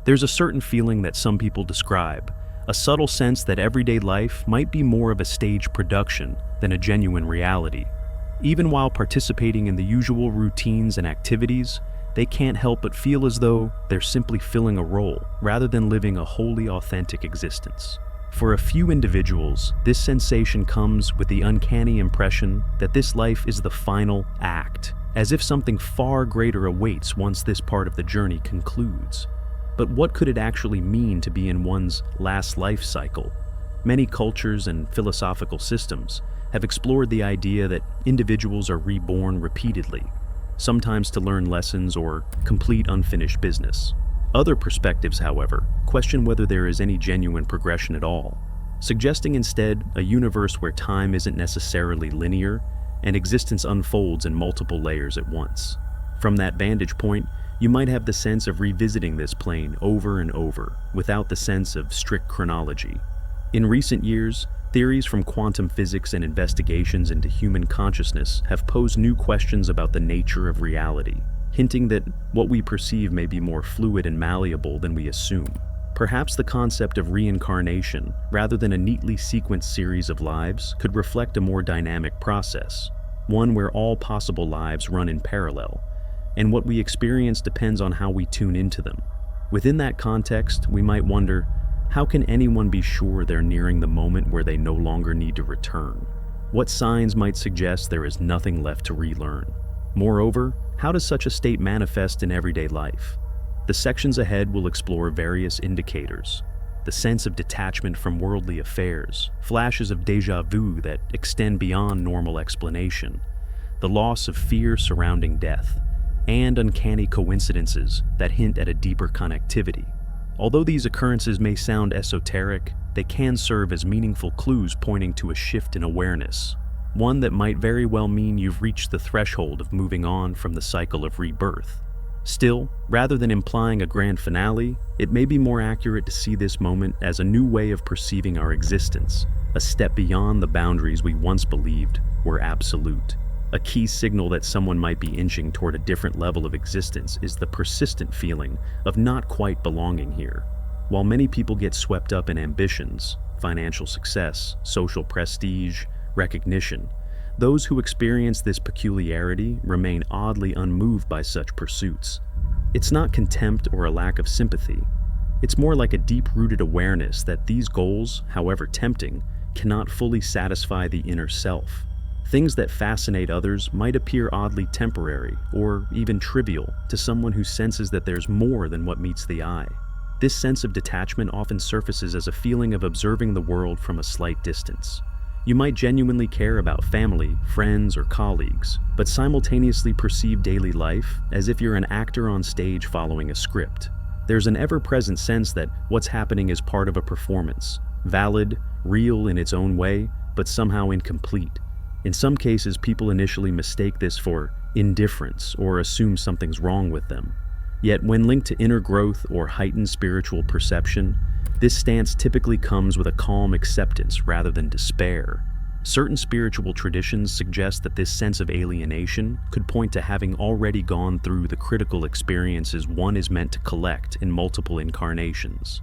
There's a certain feeling that some people describe, a subtle sense that everyday life might be more of a stage production than a genuine reality. Even while participating in the usual routines and activities, they can't help but feel as though they're simply filling a role rather than living a wholly authentic existence. For a few individuals, this sensation comes with the uncanny impression that this life is the final act, as if something far greater awaits once this part of the journey concludes. But what could it actually mean to be in one's last life cycle? Many cultures and philosophical systems have explored the idea that individuals are reborn repeatedly, sometimes to learn lessons or complete unfinished business. Other perspectives, however, question whether there is any genuine progression at all, suggesting instead a universe where time isn't necessarily linear and existence unfolds in multiple layers at once. From that vantage point, you might have the sense of revisiting this plane over and over, without the sense of strict chronology. In recent years, theories from quantum physics and investigations into human consciousness have posed new questions about the nature of reality, hinting that what we perceive may be more fluid and malleable than we assume. Perhaps the concept of reincarnation, rather than a neatly sequenced series of lives, could reflect a more dynamic process, one where all possible lives run in parallel, and what we experience depends on how we tune into them. Within that context, we might wonder, how can anyone be sure they're nearing the moment where they no longer need to return? What signs might suggest there is nothing left to relearn? Moreover, how does such a state manifest in everyday life? The sections ahead will explore various indicators: the sense of detachment from worldly affairs, flashes of déjà vu that extend beyond normal explanation, the loss of fear surrounding death, and uncanny coincidences that hint at a deeper connectivity. Although these occurrences may sound esoteric, they can serve as meaningful clues pointing to a shift in awareness, one that might very well mean you've reached the threshold of moving on from the cycle of rebirth. Still, rather than implying a grand finale, it may be more accurate to see this moment as a new way of perceiving our existence, a step beyond the boundaries we once believed were absolute. A key signal that someone might be inching toward a different level of existence is the persistent feeling of not quite belonging here. While many people get swept up in ambitions, financial success, social prestige, recognition, those who experience this peculiarity remain oddly unmoved by such pursuits. It's not contempt or a lack of sympathy. It's more like a deep-rooted awareness that these goals, however tempting, cannot fully satisfy the inner self. Things that fascinate others might appear oddly temporary or even trivial to someone who senses that there's more than what meets the eye. This sense of detachment often surfaces as a feeling of observing the world from a slight distance. You might genuinely care about family, friends, or colleagues, but simultaneously perceive daily life as if you're an actor on stage following a script. There's an ever-present sense that what's happening is part of a performance, valid, real in its own way, but somehow incomplete. In some cases, people initially mistake this for indifference or assume something's wrong with them. Yet when linked to inner growth or heightened spiritual perception, this stance typically comes with a calm acceptance rather than despair. Certain spiritual traditions suggest that this sense of alienation could point to having already gone through the critical experiences one is meant to collect in multiple incarnations.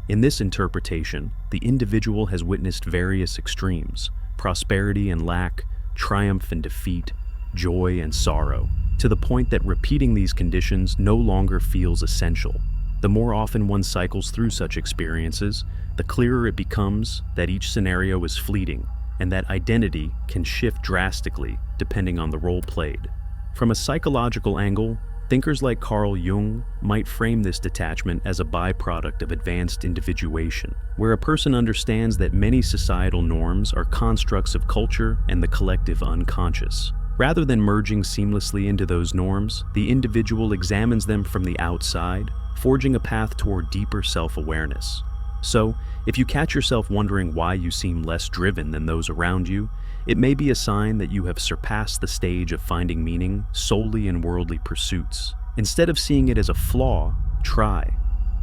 In this interpretation, the individual has witnessed various extremes: prosperity and lack, triumph and defeat, joy and sorrow, to the point that repeating these conditions no longer feels essential. The more often one cycles through such experiences, the clearer it becomes that each scenario is fleeting and that identity can shift drastically depending on the role played. From a psychological angle, thinkers like Carl Jung might frame this detachment as a byproduct of advanced individuation, where a person understands that many societal norms are constructs of culture and the collective unconscious. Rather than merging seamlessly into those norms, the individual examines them from the outside, forging a path toward deeper self-awareness. So, if you catch yourself wondering why you seem less driven than those around you, it may be a sign that you have surpassed the stage of finding meaning solely in worldly pursuits. Instead of seeing it as a flaw, try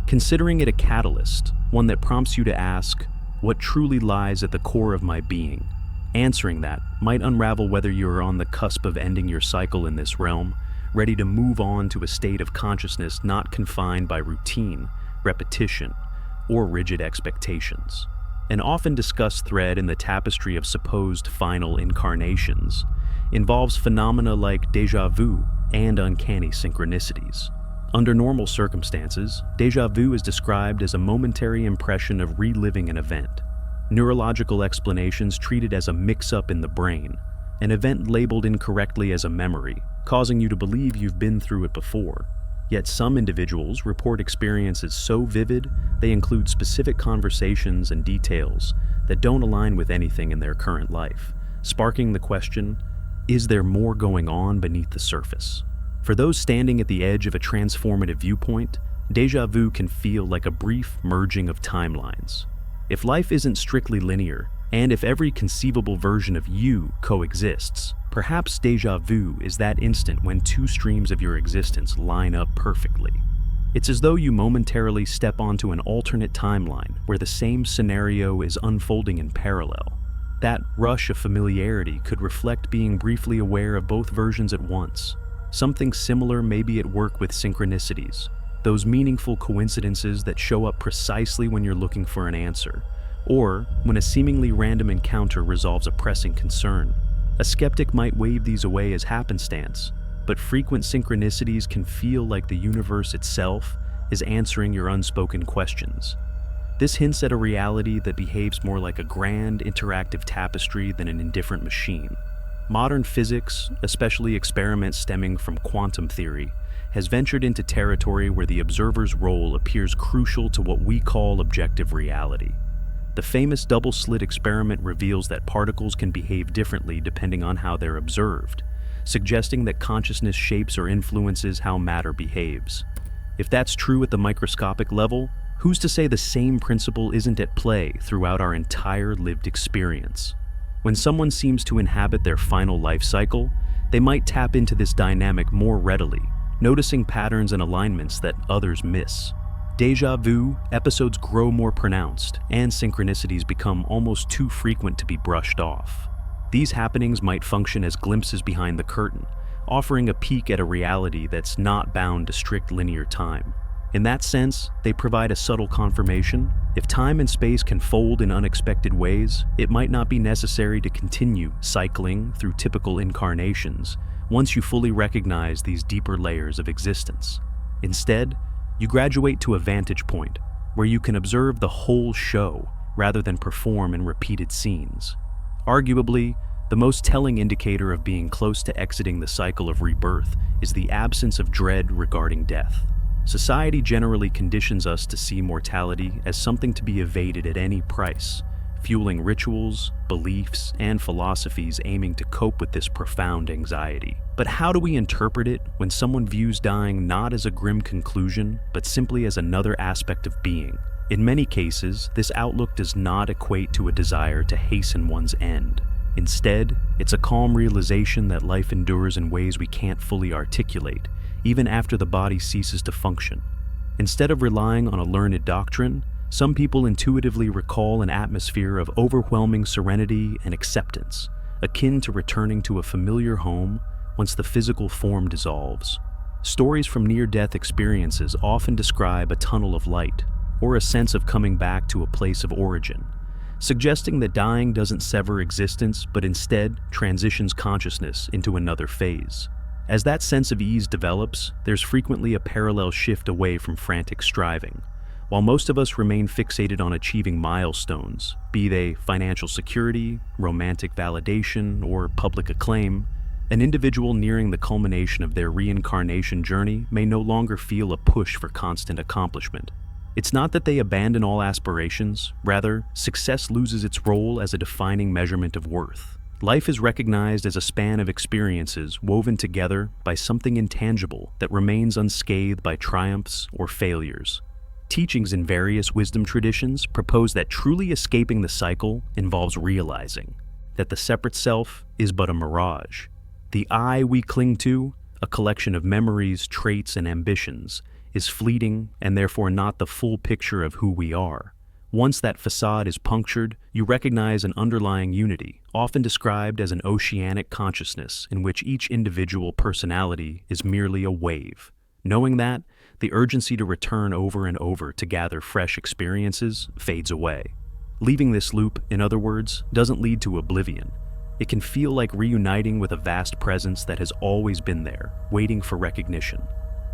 considering it a catalyst, one that prompts you to ask, what truly lies at the core of my being? Answering that might unravel whether you are on the cusp of ending your cycle in this realm, ready to move on to a state of consciousness not confined by routine, repetition, or rigid expectations. An often discussed thread in the tapestry of supposed final incarnations involves phenomena like déjà vu and uncanny synchronicities. Under normal circumstances, déjà vu is described as a momentary impression of reliving an event. Neurological explanations treat it as a mix-up in the brain, an event labeled incorrectly as a memory, causing you to believe you've been through it before. Yet some individuals report experiences so vivid they include specific conversations and details that don't align with anything in their current life, sparking the question, is there more going on beneath the surface? For those standing at the edge of a transformative viewpoint, déjà vu can feel like a brief merging of timelines. If life isn't strictly linear, and if every conceivable version of you coexists, perhaps déjà vu is that instant when two streams of your existence line up perfectly. It's as though you momentarily step onto an alternate timeline where the same scenario is unfolding in parallel. That rush of familiarity could reflect being briefly aware of both versions at once. Something similar may be at work with synchronicities, those meaningful coincidences that show up precisely when you're looking for an answer, or when a seemingly random encounter resolves a pressing concern. A skeptic might wave these away as happenstance, but frequent synchronicities can feel like the universe itself is answering your unspoken questions. This hints at a reality that behaves more like a grand, interactive tapestry than an indifferent machine. Modern physics, especially experiments stemming from quantum theory, has ventured into territory where the observer's role appears crucial to what we call objective reality. The famous double-slit experiment reveals that particles can behave differently depending on how they're observed, suggesting that consciousness shapes or influences how matter behaves. If that's true at the microscopic level, who's to say the same principle isn't at play throughout our entire lived experience? When someone seems to inhabit their final life cycle, they might tap into this dynamic more readily, noticing patterns and alignments that others miss. Déjà vu episodes grow more pronounced, and synchronicities become almost too frequent to be brushed off. These happenings might function as glimpses behind the curtain, offering a peek at a reality that's not bound to strict linear time. In that sense, they provide a subtle confirmation. If time and space can fold in unexpected ways, it might not be necessary to continue cycling through typical incarnations once you fully recognize these deeper layers of existence. Instead, you graduate to a vantage point where you can observe the whole show rather than perform in repeated scenes. Arguably, the most telling indicator of being close to exiting the cycle of rebirth is the absence of dread regarding death. Society generally conditions us to see mortality as something to be evaded at any price, fueling rituals, beliefs, and philosophies aiming to cope with this profound anxiety. But how do we interpret it when someone views dying not as a grim conclusion, but simply as another aspect of being? In many cases, this outlook does not equate to a desire to hasten one's end. Instead, it's a calm realization that life endures in ways we can't fully articulate, even after the body ceases to function. Instead of relying on a learned doctrine, some people intuitively recall an atmosphere of overwhelming serenity and acceptance, akin to returning to a familiar home once the physical form dissolves. Stories from near-death experiences often describe a tunnel of light, or a sense of coming back to a place of origin, suggesting that dying doesn't sever existence but instead transitions consciousness into another phase. As that sense of ease develops, there's frequently a parallel shift away from frantic striving. While most of us remain fixated on achieving milestones, be they financial security, romantic validation, or public acclaim, an individual nearing the culmination of their reincarnation journey may no longer feel a push for constant accomplishment. It's not that they abandon all aspirations, rather, success loses its role as a defining measurement of worth. Life is recognized as a span of experiences woven together by something intangible that remains unscathed by triumphs or failures. Teachings in various wisdom traditions propose that truly escaping the cycle involves realizing that the separate self is but a mirage. The I we cling to, a collection of memories, traits, and ambitions, is fleeting and therefore not the full picture of who we are. Once that facade is punctured, you recognize an underlying unity, often described as an oceanic consciousness in which each individual personality is merely a wave. Knowing that, the urgency to return over and over to gather fresh experiences fades away. Leaving this loop, in other words, doesn't lead to oblivion. It can feel like reuniting with a vast presence that has always been there, waiting for recognition.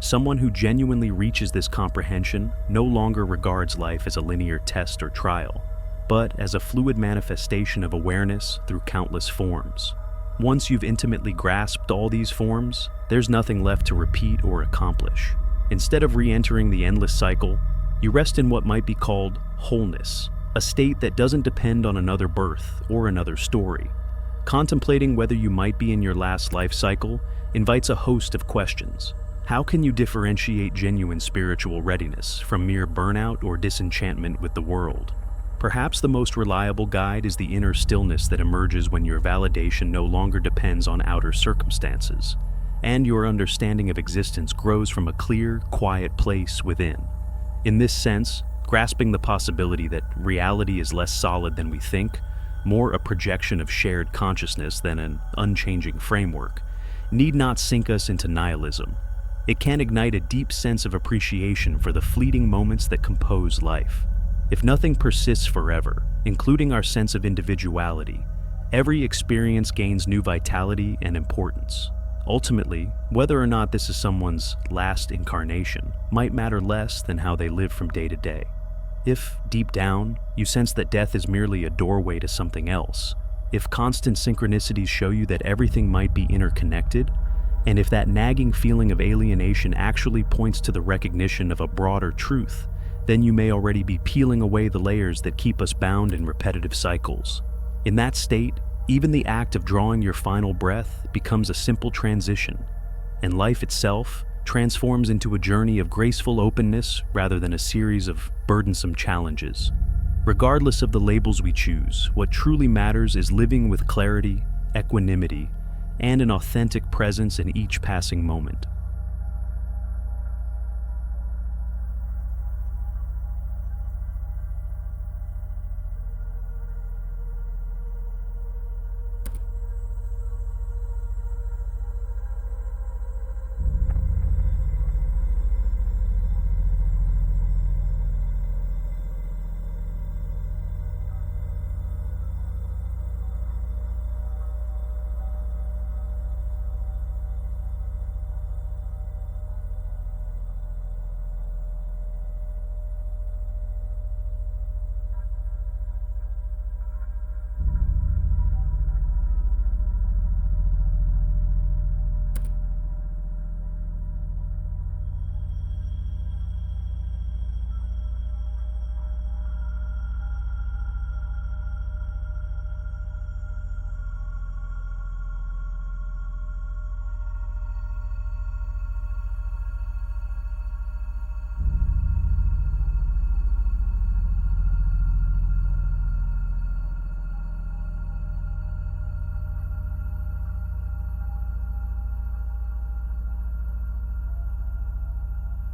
Someone who genuinely reaches this comprehension no longer regards life as a linear test or trial, but as a fluid manifestation of awareness through countless forms. Once you've intimately grasped all these forms, there's nothing left to repeat or accomplish. Instead of re-entering the endless cycle, you rest in what might be called wholeness, a state that doesn't depend on another birth or another story. Contemplating whether you might be in your last life cycle invites a host of questions. How can you differentiate genuine spiritual readiness from mere burnout or disenchantment with the world? Perhaps the most reliable guide is the inner stillness that emerges when your validation no longer depends on outer circumstances, and your understanding of existence grows from a clear, quiet place within. In this sense, grasping the possibility that reality is less solid than we think, more a projection of shared consciousness than an unchanging framework, need not sink us into nihilism. It can ignite a deep sense of appreciation for the fleeting moments that compose life. If nothing persists forever, including our sense of individuality, every experience gains new vitality and importance. Ultimately, whether or not this is someone's last incarnation might matter less than how they live from day to day. If, deep down, you sense that death is merely a doorway to something else, if constant synchronicities show you that everything might be interconnected, and if that nagging feeling of alienation actually points to the recognition of a broader truth, then you may already be peeling away the layers that keep us bound in repetitive cycles. In that state, even the act of drawing your final breath becomes a simple transition, and life itself transforms into a journey of graceful openness rather than a series of burdensome challenges. Regardless of the labels we choose, what truly matters is living with clarity, equanimity, and an authentic presence in each passing moment.